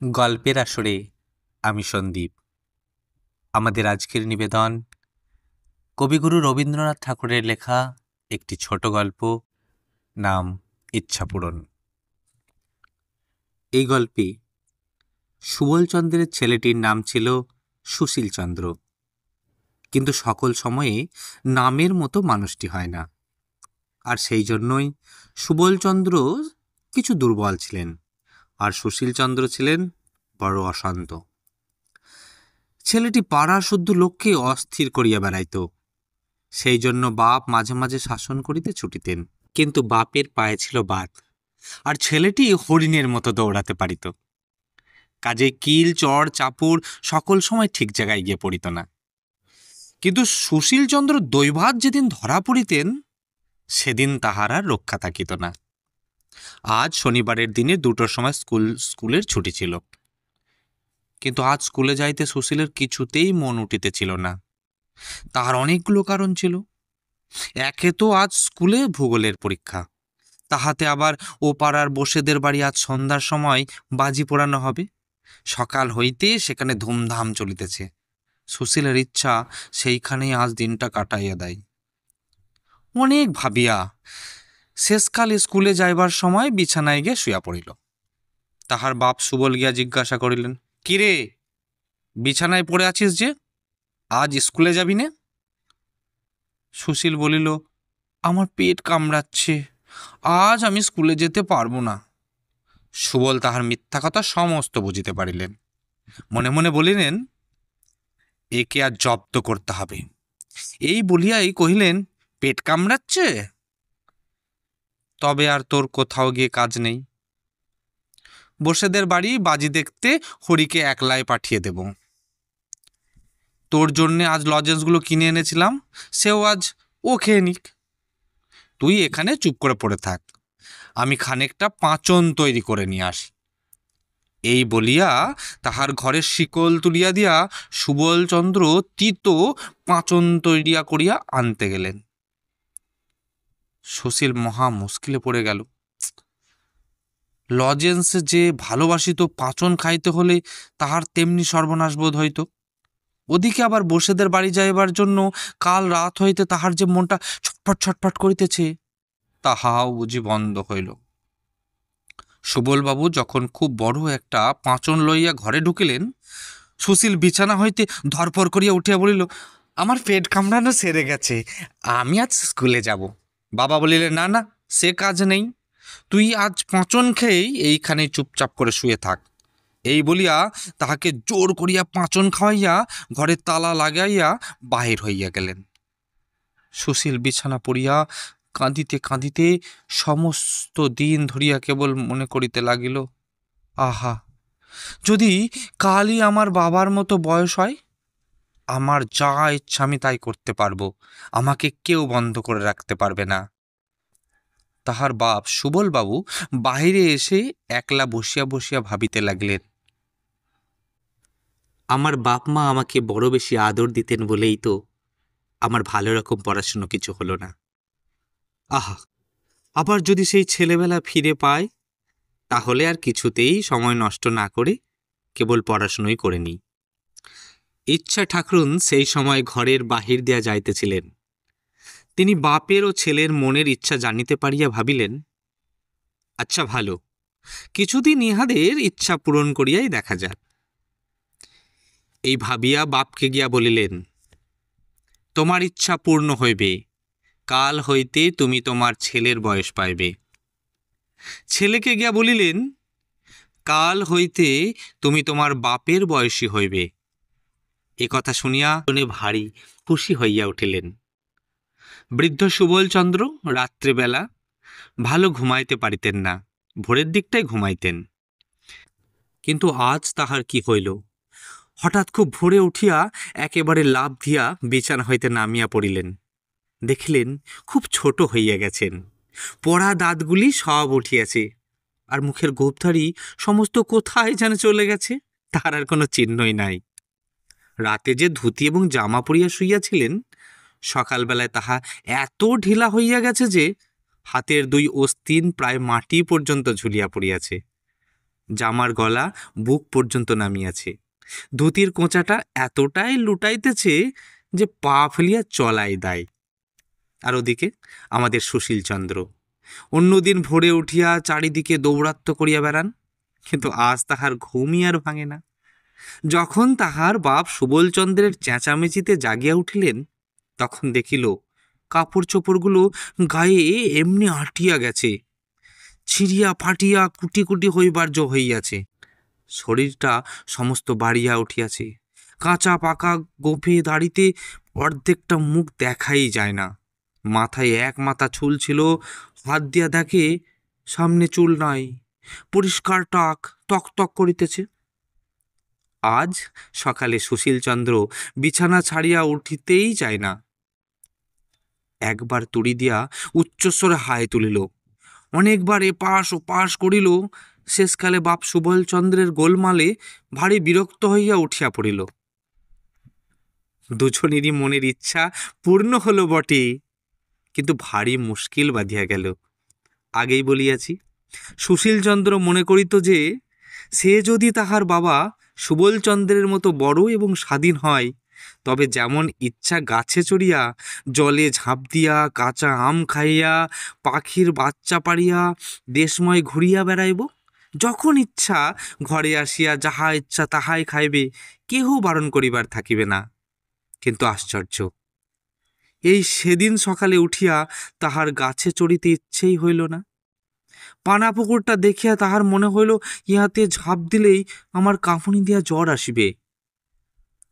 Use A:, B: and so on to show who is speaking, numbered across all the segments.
A: গল্পের আসরে আমি সন্দীপ। আমাদের আজকের নিবেদন কবিগুরু রবীন্দ্রনাথ ঠাকুরের লেখা একটি ছোট গল্প, নাম ইচ্ছাপূরণ। এই গল্পে সুবলচন্দ্রের ছেলেটির নাম ছিল সুশীলচন্দ্র, কিন্তু সকল সময়ে নামের মতো মানুষটি হয় না, আর সেই জন্যই সুবলচন্দ্র কিছু দুর্বল ছিলেন, আর সুশীলচন্দ্র ছিলেন বড় অশান্ত। ছেলেটি পাড়া শুদ্ধ লোককে অস্থির করিয়া বেড়াইত, সেই জন্য বাপ মাঝে মাঝে শাসন করিতে ছুটিতেন, কিন্তু বাপের পায়ে ছিল বাত, আর ছেলেটি হরিণের মতো দৌড়াতে পারিত। কাজে কিল চড় চাপুর সকল সময় ঠিক জায়গায় গিয়ে পড়িত না। কিন্তু সুশীলচন্দ্র দৈবাৎ যেদিন ধরা পড়িতেন, সেদিন তাহার আর রক্ষা থাকিত না। আজ শনিবারের দিনে 2টোর সময় স্কুলের ছুটি ছিল, কিন্তু আজ স্কুলে যাইতে সুশীলের কিছুতেই মন উঠিতেছিল না। তাহার অনেকগুলো কারণ ছিল। একে তো আজ স্কুলে ভূগোলের পরীক্ষা, তাহাতে আবার ও পাড়ার বসেদের বাড়ি আজ সন্ধ্যার সময় বাজি পোড়ানো হবে। সকাল হইতে সেখানে ধুমধাম চলিতেছে। সুশীলের ইচ্ছা সেইখানেই আজ দিনটা কাটাইয়া দেয়। অনেক ভাবিয়া শেষকাল স্কুলে যাইবার সময় বিছানায় গিয়ে শুয়া পড়িল। তাহার বাপ সুবল গিয়া জিজ্ঞাসা করিলেন, কিরে, বিছানায় পড়ে আছিস যে, আজ স্কুলে যাবি নে? সুশীল বলিল, আমার পেট কামড়াচ্ছে, আজ আমি স্কুলে যেতে পারবো না। সুবল তাহার মিথ্যা কথা সমস্ত বুঝিতে পারিলেন। মনে মনে বলিলেন, একে আর জব্দ করতে হবে। এই বলিয়াই কহিলেন, পেট কামড়াচ্ছে? তবে আর তোর কোথাও গিয়ে কাজ নেই। বসেদের বাড়ি বাজি দেখতে হরিকে একলাই পাঠিয়ে দেব। তোর জন্যে আজ লজেন্সগুলো কিনে এনেছিলাম, সেও আজ ও খেয়ে নিক। তুই এখানে চুপ করে পড়ে থাক, আমি খানিকটা পাঁচন তৈরি করে নিয়ে আসি। এই বলিয়া তাহার ঘরের শিকল তুলিয়া দিয়া সুবলচন্দ্র তিতো পাঁচন তৈরিয়া করিয়া আনতে গেলেন। সুশীল মহা মুশকিলে পড়ে গেল। লজেন্স যে ভালোবাসিত, পাঁচন খাইতে হলে তাহার তেমনি সর্বনাশ বোধ হইত। ওদিকে আবার বসেদের বাড়ি যাইবার জন্য কাল রাত হইতে তাহার যে মনটা ছটফট ছটফট করিতেছে, তাহাও বুঝি বন্ধ হইল। সুবলবাবু যখন খুব বড় একটা পাঁচন লইয়া ঘরে ঢুকিলেন, সুশীল বিছানা হইতে ধরপর করিয়া উঠিয়া বলিল, আমার পেট কামড়ানো সেরে গেছে, আমি আজ স্কুলে যাব। বাবা বলিলেন, না না, সে কাজ নেই, তুই আজ পাঁচন খেয়েই এইখানে চুপচাপ করে শুয়ে থাক। এই বলিয়া তাহাকে জোর করিয়া পাঁচন খাওয়াইয়া ঘরে তালা লাগাইয়া বাহির হইয়া গেলেন। সুশীল বিছানা পড়িয়া কাঁদিতে কাঁদিতে সমস্ত দিন ধরিয়া কেবল মনে করিতে লাগিল, আহা, যদি কালই আমার বাবার মতো বয়স হয়, আমার যা ইচ্ছা আমি তাই করতে পারবো, আমাকে কেউ বন্ধ করে রাখতে পারবে না। তাহার বাপ সুবলবাবু বাহিরে এসে একলা বসিয়া বসিয়া ভাবিতে লাগলেন, আমার বাপ মা আমাকে বড় বেশি আদর দিতেন বলেই তো আমার ভালো রকম পড়াশুনো কিছু হলো না। আহা, আবার যদি সেই ছেলেবেলা ফিরে পায়, তাহলে আর কিছুতেই সময় নষ্ট না করে কেবল পড়াশুনোই করে নিই। ইচ্ছা ঠাকরুন সেই সময় ঘরের বাহির দিয়া যাইতেছিলেন। তিনি বাপের ও ছেলের মনের ইচ্ছা জানিতে পারিয়া ভাবিলেন, আচ্ছা ভালো, কিছুদিন ইহাদের ইচ্ছা পূরণ করিয়াই দেখা যাক। এই ভাবিয়া বাপকে গিয়া বলিলেন, তোমার ইচ্ছা পূর্ণ হইবে, কাল হইতে তুমি তোমার ছেলের বয়স পাইবে। ছেলেকে গিয়া বলিলেন, কাল হইতে তুমি তোমার বাপের বয়সী হইবে। এ কথা শুনিয়া শুনে ভারী খুশি হইয়া উঠিলেন। বৃদ্ধ সুবলচন্দ্র রাত্রেবেলা ভালো ঘুমাইতে পারিতেন না, ভোরের দিকটাই ঘুমাইতেন। কিন্তু আজ তাহার কি হইল, হঠাৎ খুব ভোরে উঠিয়া একেবারে লাফ দিয়া বিছানা হইতে নামিয়া পড়িলেন। দেখিলেন খুব ছোট হইয়া গেছেন, পড়া দাঁতগুলি সব উঠিয়াছে, আর মুখের গোঁফধারি সমস্ত কোথায় যেন চলে গেছে, তাহার আর কোনো চিহ্নই নাই। রাতে যে ধুতি এবং জামা পরিয়া শুইয়াছিলেন, সকালবেলায় তাহা এত ঢিলা হইয়া গেছে যে হাতের 2 অস্তিন প্রায় মাটি পর্যন্ত ঝুলিয়া পড়িয়াছে। জামার গলা বুক পর্যন্ত নামিয়াছে, ধুতির কোঁচাটা এতটাই লুটাইতেছে যে পা ফেলিয়া চলাই দায়। আর ওদিকে আমাদের সুশীলচন্দ্র অন্যদিন ভোরে উঠিয়া চারিদিকে দৌরাত্ম্য করিয়া বেড়ান, কিন্তু আজ তাহার ঘুমই আর ভাঙে না। যখন তাহার বাপ সুবলচন্দ্রের চেঁচামেচিতে জাগিয়া উঠিলেন, তখন দেখিল কাপড় চোপড়গুলো গায়ে এমনি আটিয়া গেছে, ছিঁড়িয়া ফাটিয়া কুটি কুটি হইবার হইয়াছে। শরীরটা সমস্ত বাড়িয়া উঠিয়াছে, কাঁচা পাকা গোফে দাড়িতে অর্ধেকটা মুখ দেখাই যায় না। মাথায় এক মাথা চুল ছিল, হাত দিয়া দেখে সামনে চুল নাই, পরিষ্কার টাক তক তক করিতেছে। আজ সকালে সুশীলচন্দ্র বিছানা ছাড়িয়া উঠিতেই চায় না। একবার তুড়ি দিয়া উচ্চস্বরে হায় তুলিল, অনেকবার এপাশ ওপাশ করিল। শেষকালে বাপ সুবলচন্দ্রের গোলমালে ভারী বিরক্ত হইয়া উঠিয়া পড়িল। দুজনেরই মনের ইচ্ছা পূর্ণ হলো বটে, কিন্তু ভারী মুশকিল বাঁধিয়া গেল। আগেই বলিয়াছি, সুশীলচন্দ্র মনে করিত যে সে যদি তাহার বাবা সুবলচন্দ্রের মতো বড় এবং স্বাধীন হয়, তবে যেমন ইচ্ছা গাছে চড়িয়া, জলে ঝাঁপ দিয়া, কাঁচা আম খাইয়া, পাখির বাচ্চা পাড়িয়া দেশময় ঘুরিয়া বেড়াইব, যখন ইচ্ছা ঘরে আসিয়া যাহা ইচ্ছা তাহাই খাইবে, কেহ বারণ করিবার থাকিবে না। কিন্তু আশ্চর্য, এই সেদিন সকালে উঠিয়া তাহার গাছে চড়িতে ইচ্ছেই হইল না। পানা পুকুরটা দেখিয়া তাহার মনে হইল ইহাতে ঝাঁপ দিলেই আমার কাঁপুনি দিয়া জ্বর আসিবে।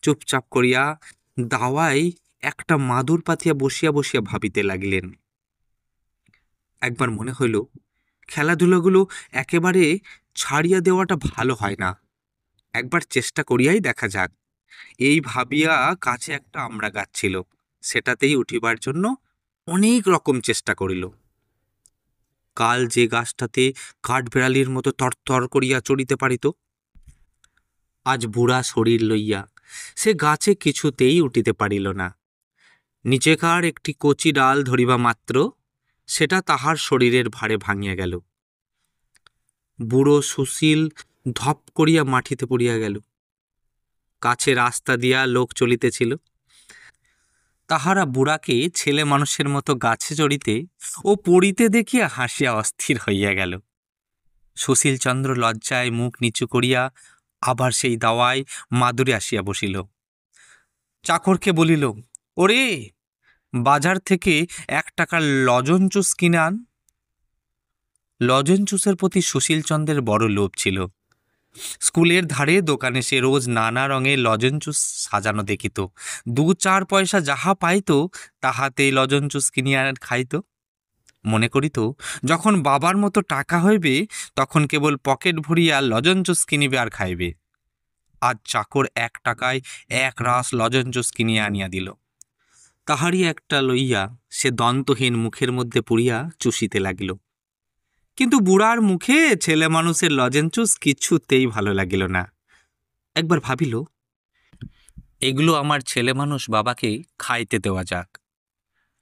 A: চুপচাপ করিয়া দাওয়ায় একটা মাদুর পাতিয়া বসিয়া বসিয়া ভাবিতে লাগিলেন। একবার মনে হইল খেলাধুলাগুলো একেবারে ছাড়িয়া দেওয়াটা ভালো হয় না, একবার চেষ্টা করিয়াই দেখা যাক। এই ভাবিয়া কাছে একটা আমড়া গাছ ছিল, সেটাতেই উঠিবার জন্য অনেক রকম চেষ্টা করিল। কাল যে গাছটাতে কাঠবেড়ালির মতো তরতর করিয়া চড়িতে পারিত, আজ বুড়া শরীর লইয়া সে গাছে কিছুতেই উঠিতে পারিল না। নিচেকার একটি কচি ডাল ধরিবা মাত্র সেটা তাহার শরীরের ভারে ভাঙিয়া গেল। বুড়ো সুশীল ধপ করিয়া মাটিতে পড়িয়া গেল। কাছে রাস্তা দিয়া লোক চলিতেছিল, তাহারা বুড়াকে ছেলে মানুষের মতো গাছে চড়িতে ও পড়িতে দেখিয়া হাসিয়া অস্থির হইয়া গেল। সুশীলচন্দ্র লজ্জায় মুখ নিচু করিয়া আবার সেই দাওয়ায় মাদুরে আসিয়া বসিল। চাকরকে বলিল, ওরে, বাজার থেকে 1 টাকার লজেন জুস কিনে আন। লজেন জুসের প্রতি সুশীলচন্দ্রের বড় লোভ ছিল। স্কুলের ধারে দোকানে সে রোজ নানা রঙের লজেন জুস সাজানো দেখিত। 2-4 পয়সা যাহা পাইত তাহাতেই লজেন জুস কিনিয়া খাইত। মনে করিত যখন বাবার মতো টাকা হইবে তখন কেবল পকেট ভরিয়া লজেন জুস কিনিবে আর খাইবে। আজ চাকর 1 টাকায় 1 রাস লজেন জুস কিনিয়া আনিয়া দিল। তাহারই একটা লইয়া সে দন্তহীন মুখের মধ্যে পুরিয়া চুষিতে লাগিল। কিন্তু বুড়ার মুখে ছেলে মানুষের লজেন জুস কিছুতেই ভালো লাগিল না। একবার ভাবিল, এগুলো আমার ছেলে মানুষ বাবাকে খাইতে দেওয়া যাক।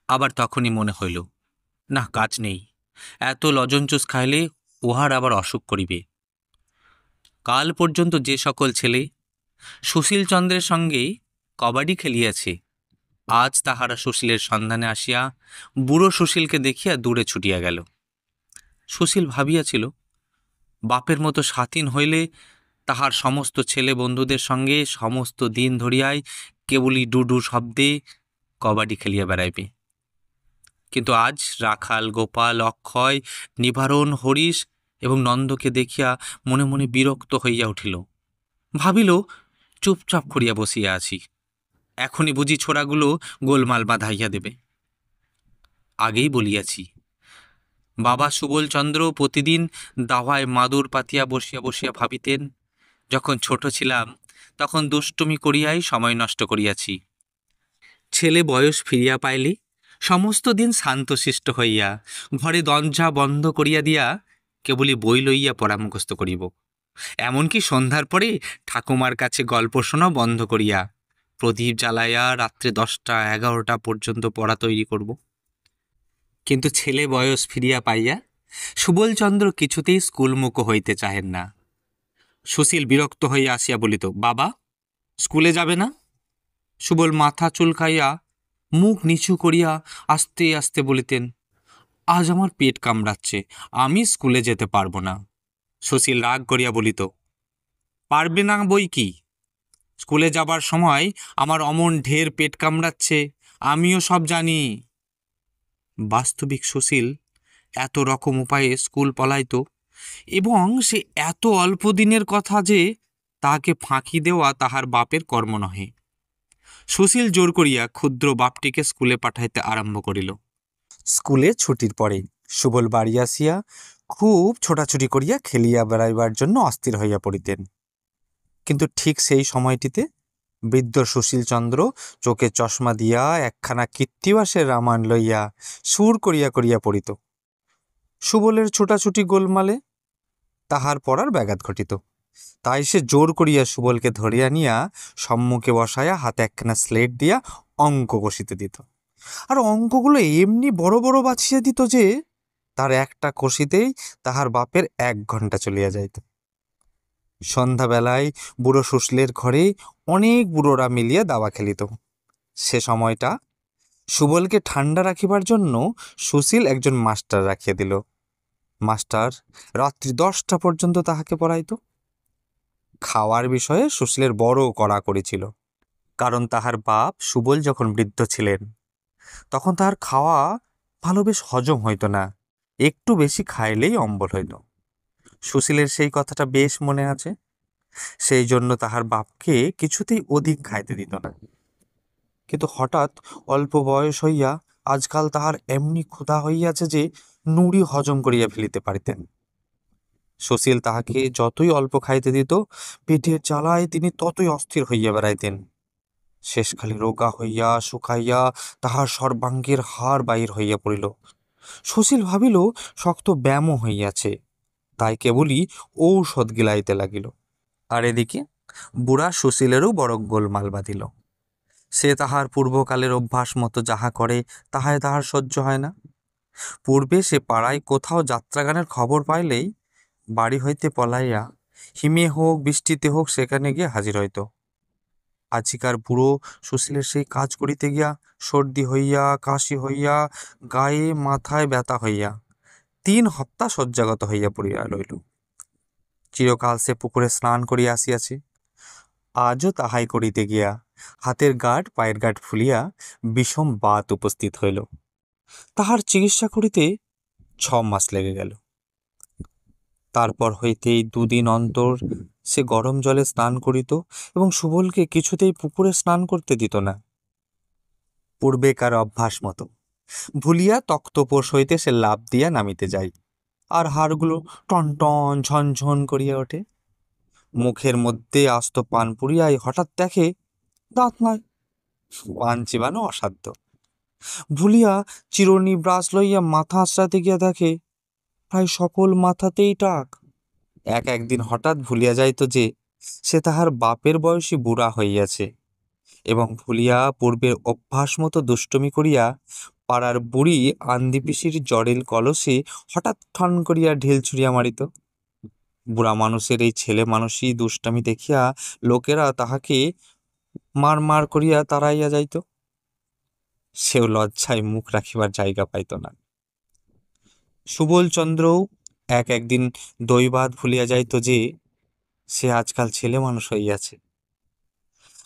A: আবার তখনই মনে হইল, না, কাজ নেই, এত লজেন জুস খাইলে উহার আবার অসুখ করিবে। কাল পর্যন্ত যে সকল ছেলে সুশীলচন্দ্রের সঙ্গে কবাডি খেলিয়াছে, আজ তাহারা সুশীলের সন্ধানে আসিয়া বুড়ো সুশীলকে দেখিয়া দূরে ছুটিয়া গেল। সুশীল ভাবিয়াছিল, বাপের মতো স্বাধীন হইলে তাহার সমস্ত ছেলে বন্ধুদের সঙ্গে সমস্ত দিন ধরিয়াই কেবলই ডুডু শব্দে কবাডি খেলিয়া বেড়াইবে। কিন্তু আজ রাখাল, গোপাল, অক্ষয়, নিবারণ, হরিশ এবং নন্দকে দেখিয়া মনে মনে বিরক্ত হইয়া উঠিল। ভাবিল, চুপচাপ করিয়া বসিয়া আছি, এখনই বুঝি ছোড়াগুলো গোলমাল বাঁধাইয়া দেবে। আগেই বলিয়াছি, বাবা সুবলচন্দ্র প্রতিদিন দাওয়ায় মাদুর পাতিয়া বসিয়া বসিয়া ভাবিতেন। যখন ছোট ছিলাম তখন দুষ্টুমি করিয়াই সময় নষ্ট করিয়াছি। ছেলে বয়স ফিরিয়া পাইলে সমস্ত দিন শান্তশিষ্ট হইয়া ঘরে দরজা বন্ধ করিয়া দিয়া কেবলই বই লইয়া পড়া মুখস্থ করিব। এমনকি সন্ধ্যার পরে ঠাকুমার কাছে গল্প শোনা বন্ধ করিয়া প্রদীপ জ্বালাইয়া রাত্রে 10টা-11টা পর্যন্ত পড়া তৈরি করব। কিন্তু ছেলে বয়স ফিরিয়া পাইয়া সুবলচন্দ্র কিছুতেই স্কুলমুখ হইতে চাহেন না। সুশীল বিরক্ত হইয়া আসিয়া বলিত, বাবা স্কুলে যাবে না? সুবল মাথা চুলকাইয়া মুখ নিচু করিয়া আস্তে আস্তে বলিতেন, আজ আমার পেট কামড়াচ্ছে, আমি স্কুলে যেতে পারবো না। সুশীল রাগ করিয়া বলিত, পারবে না বই কি? স্কুলে যাবার সময় আমার অমন ঢের পেট কামড়াচ্ছে, আমিও সব জানি। বাস্তবিক সুশীল এত রকম উপায়ে স্কুল পলাইত, এবং সে এত অল্প দিনের কথা যে তাহাকে ফাঁকি দেওয়া তাহার বাপের কর্ম নহে। সুশীল জোর করিয়া ক্ষুদ্র বাপটিকে স্কুলে পাঠাইতে আরম্ভ করিল। স্কুলে ছুটির পরে সুবল বাড়ি আসিয়া খুব ছোটাছুটি করিয়া খেলিয়া বেড়াইবার জন্য অস্থির হইয়া পড়িতেন। কিন্তু ঠিক সেই সময়টিতে বৃদ্ধ সুশীলচন্দ্র চোখে চশমা দিয়া একখানা কৃত্তিবাসের রামায়ণ লইয়া সুর করিয়া করিয়া পড়িত। সুবলের ছোটাছুটি গোলমালে তাহার পড়ার ব্যাঘাত ঘটিত। তাই সে জোর করিয়া সুবলকে ধরিয়া নিয়া সম্মুখে বসাইয়া হাতে একখানা স্লেট দিয়া অঙ্ক কষিতে দিত। আর অঙ্কগুলো এমনি বড় বড় বাছিয়া দিত যে তার একটা কষিতেই তাহার বাপের 1 ঘন্টা চলিয়া যাইত। সন্ধ্যাবেলায় বুড়ো সুশীলের ঘরে অনেক বুড়োরা মিলিয়া দাবা খেলিত। সে সময়টা সুবলকে ঠান্ডা রাখিবার জন্য সুশীল একজন মাস্টার রাখিয়া দিল। মাস্টার রাত্রি 10টা পর্যন্ত তাহাকে পড়াইত। খাওয়ার বিষয়ে সুশীলের বড় কড়াকড়ি ছিল, কারণ তাহার বাপ সুবল যখন বৃদ্ধ ছিলেন তখন তাহার খাওয়া ভালো বেশ হজম হইত না, একটু বেশি খাইলেই অম্বল হইত। সুশীলের সেই কথাটা বেশ মনে আছে। সেই জন্য তাহার বাপকে কিছুতেই অধিক খাইতে দিত না। কিন্তু হঠাৎ অল্প বয়স হইয়া আজকাল তাহার এমনি ক্ষুধা হইয়াছে যে নুড়ি হজম করিয়া ফেলিতে পারিতেন। সুশীল তাহাকে যতই অল্প খাইতে দিত, পেটের জ্বালায় তিনি ততই অস্থির হইয়া বেড়াইতেন। শেষকালে রোগা হইয়া শুকাইয়া তাহার সর্বাঙ্গের হাড় বাহির হইয়া পড়িল। সুশীল ভাবিল শক্ত ব্যায়ামও হইয়াছে, তাই কেবলই ঔষধ গিলাইতে লাগিল। আর এদিকে বুড়া সুশীলেরও বড় গোলমাল বাঁধিল। সে তাহার পূর্বকালের অভ্যাস মতো যাহা করে তাহায় তাহার সহ্য হয় না। পূর্বে সে পাড়ায় কোথাও যাত্রাগানের খবর পাইলেই বাড়ি হইতে পলাইয়া হিমে হোক বৃষ্টিতে হোক সেখানে গিয়ে হাজির হইত। আজিকার বুড়ো সুশীলের সেই কাজ করিতে গিয়া সর্দি হইয়া, কাশি হইয়া, গায়ে মাথায় ব্যথা হইয়া 3 হপ্তা শয্যাগত হইয়া পড়িয়া রইল। চিরকাল সে পুকুরে স্নান করিয়া আসিয়াছে, আজও তাহাই করিতে গিয়া হাতের গাঁট পায়ের গাঁট ফুলিয়া বিষম বাত উপস্থিত হইল। তাহার চিকিৎসা করিতে 6 মাস লেগে গেল। তারপর হইতেই 2 দিন অন্তর সে গরম জলে স্নান করিত এবং সুবলকে কিছুতেই পুকুরে স্নান করতে দিত না। পূর্বেকার অভ্যাস মতো ভুলিয়া তক্তপোষ হইতে সে লাফ দিয়া নামিতে যায়, আর হাড়গুলো টনটন ঝনঝন করিয়া ওঠে। মুখের মধ্যে আস্ত পান পুড়িয়াই হঠাৎ দেখে দাঁত নয়, পান চিবানো অসাধ্য। ভুলিয়া চিরুনি ব্রাশ লইয়া মাথা আঁচড়াতে গিয়া দেখে প্রায় সকল মাথাতেই টাক। একদিন হঠাৎ ভুলিয়া যাইত যে সে তাহার বাপের বয়সী বুড়া হইয়াছে, এবং ভুলিয়া পূর্বের অভ্যাস মতো দুষ্টমি করিয়া পাড়ার বুড়ি আন্দিপিসির জড়েল কলসে হঠাৎ ঠন করিয়া ঢিল ছুঁড়িয়া মারিত। বুড়া মানুষের এই ছেলে মানুষই দুষ্টামি দেখিয়া লোকেরা তাহাকে মার মার করিয়া তাড়াইয়া যাইত। সেও লজ্জায় মুখ রাখিবার জায়গা পাইত না। সুবলচন্দ্রও একদিন দৈবাত ভুলিয়া যাইত যে সে আজকাল ছেলে মানুষ হইয়াছে।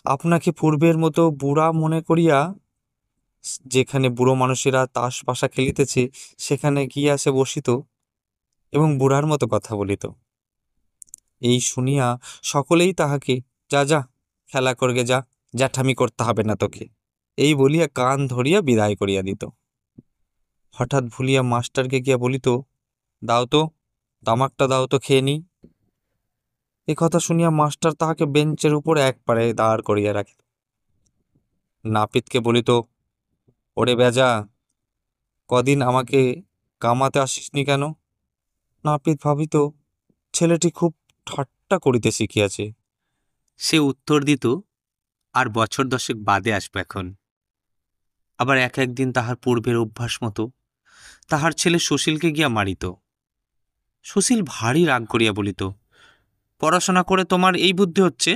A: আপনাকে পূর্বের মতো বুড়া মনে করিয়া যেখানে বুড়ো মানুষেরা তাস পাশা খেলিতেছে সেখানে গিয়া সে বসিত এবং বুড়ার মতো কথা বলিত। এই শুনিয়া সকলেই তাহাকে যা যা খেলা করগে যা, জ্যাঠামি করতে হবে না তোকে, এই বলিয়া কান ধরিয়া বিদায় করিয়া দিত। হঠাৎ ভুলিয়া মাস্টারকে গিয়া বলিত, দাও তো তামাকটা, দাও তো খেয়ে নি। এ কথা শুনিয়া মাস্টার তাহাকে বেঞ্চের উপর একবারে দাঁড় করিয়া রাখিত। নাপিতকে বলিত, ওরে বেজা, কদিন আমাকে কামাতে আসিসনি কেন? নাপিত ভাবিত ছেলেটি খুব ঠাট্টা করিতে শিখিয়াছে। সে উত্তর দিত, আর বছর 10 বাদে আসবে এখন। আবার একদিন তাহার পূর্বের অভ্যাস মতো তাহার ছেলে সুশীলকে গিয়া মারিত। সুশীল ভারী রাগ করিয়া বলিত, পড়াশোনা করে তোমার এই বুদ্ধি হচ্ছে?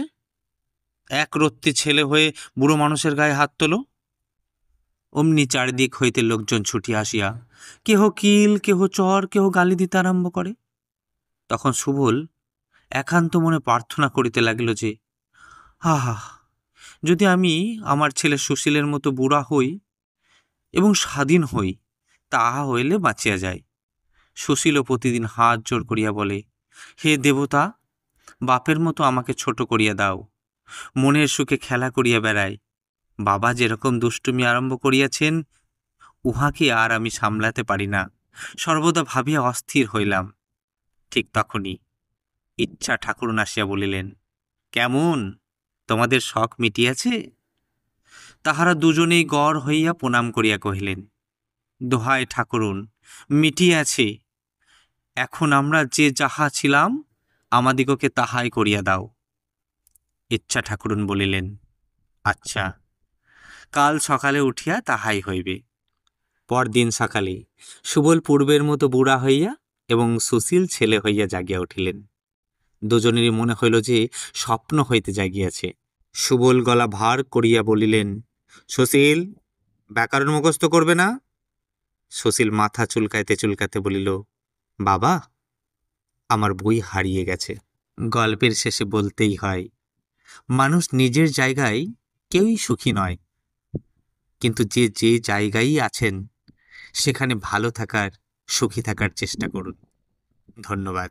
A: এক রত্তি ছেলে হয়ে বুড়ো মানুষের গায়ে হাত তোলো। অমনি চারিদিক হইতে লোকজন ছুটিয়া আসিয়া কেহ কিল, কেহ চর, কেহ গালি দিতে আরম্ভ করে। তখন সুবল একান্ত মনে প্রার্থনা করিতে লাগিল যে, আহা, যদি আমি আমার ছেলে সুশীলের মতো বুড়া হই এবং স্বাধীন হই, তাহা হইলে বাঁচিয়া যায়। সুশীলও প্রতিদিন হাত জোড় করিয়া বলে, হে দেবতা, বাপের মতো আমাকে ছোট করিয়া দাও। মনের সুখে খেলা করিয়া বেড়াই। বাবা যেরকম দুষ্টুমি আরম্ভ করিয়াছেন, উহাকে আর আমি সামলাতে পারি না। সর্বদা ভাবিয়া অস্থির হইলাম। ঠিক তখনই ইচ্ছা ঠাকুরুন আসিয়া বলিলেন, কেমন, তোমাদের শখ মিটিয়াছে? তাহারা দুজনেই গড় হইয়া প্রণাম করিয়া কহিলেন, দোহাই ঠাকুরুন, মিটিয়াছে। এখন আমরা যে যাহা ছিলাম, আমাদিগকে তাহাই করিয়া দাও। ইচ্ছা ঠাকুরুন বলিলেন, আচ্ছা, কাল সকালে উঠিয়া তাহাই হইবে। পরদিন সকালে সুবল পূর্বের মতো বুড়া হইয়া এবং সুশীল ছেলে হইয়া জাগিয়া উঠিলেন। দুজনেরই মনে হইল যে স্বপ্ন হইতে জাগিয়াছে। সুবল গলা ভার করিয়া বলিলেন, সুশীল, ব্যাকরণ মুখস্থ করবে না? সুশীল মাথা চুলকাইতে চুলকাতে বলিল, বাবা, আমার বই হারিয়ে গেছে। গল্পের শেষে বলতেই হয়, মানুষ নিজের জায়গায় কেউই সুখী নয়, কিন্তু যে যে জায়গায় আছেন সেখানে ভালো থাকার, সুখী থাকার চেষ্টা করুন। ধন্যবাদ।